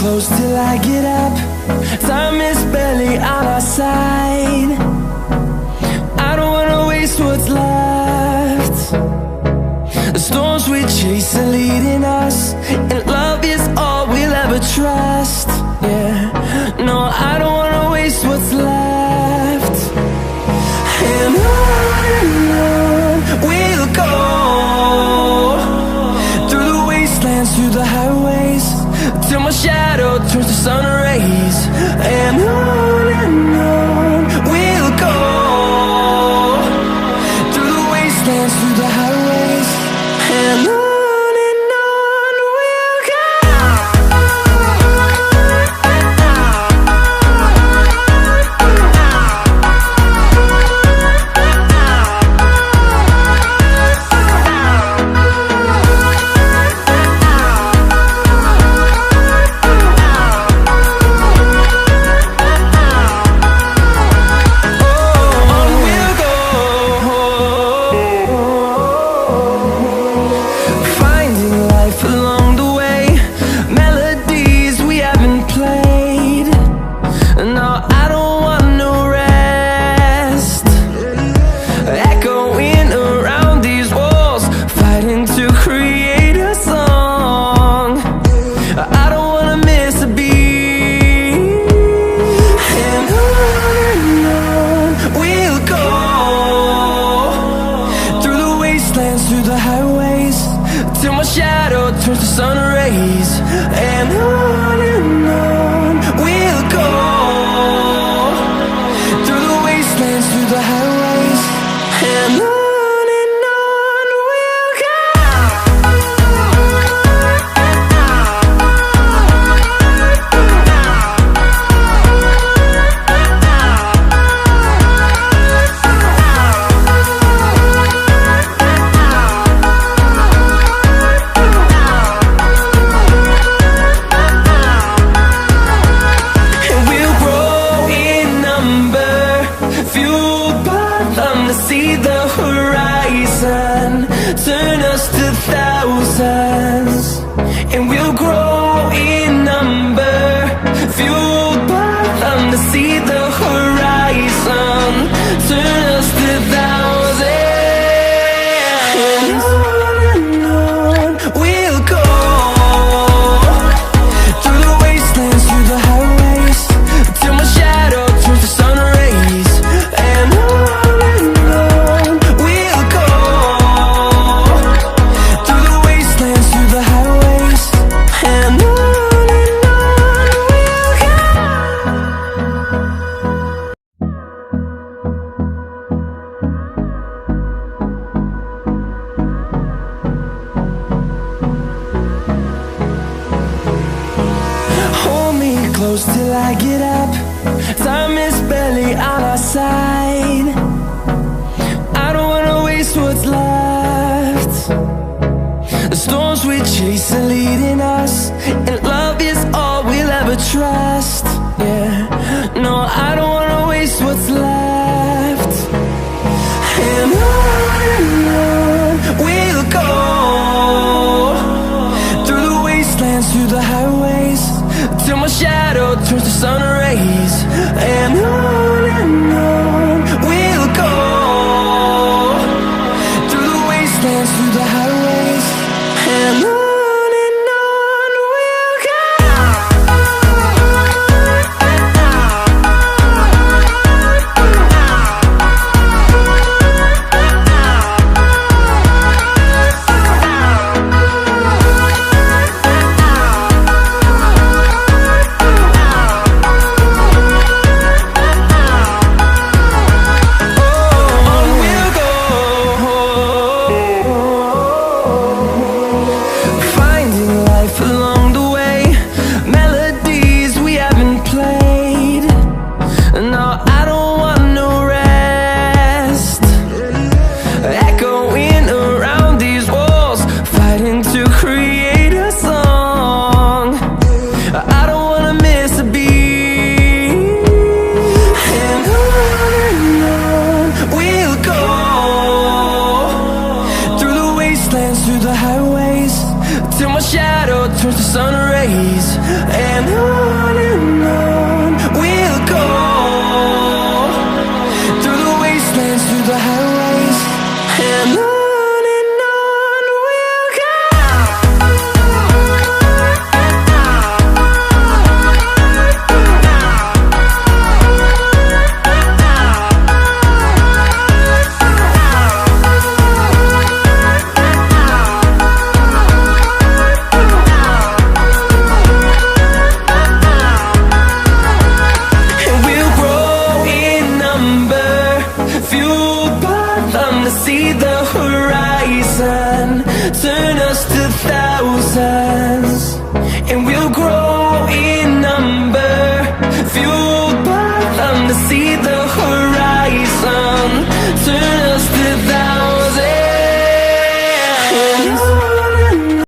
close till I get up. Time is barely on our side. I don't wanna waste what's left. The storms we chase are leading us, and love is all we'll ever trust. Yeah, no, I don't wanna waste what's left. And on we'll go, through the wastelands, through the highways, till my shadow turns to sun rays. And on we'll go, through the wastelands, through the highways, and on we'll go. Through the highways, till my shadow turns to sun rays. And on we'll go, through the wastelands, through the highways, and on we'll go. See the horizon, turn us to thousands, and we'll grow in number, fueled by them. To see the horizon, turn us to thousands, and on we'll go, through the wastelands, through the highways, till my shadow turns to sun rays. And close till I get up. Time is barely on our side. I don't wanna waste what's left. The storms we chase are leading us, and love is all we'll ever trust. Yeah, no, I don't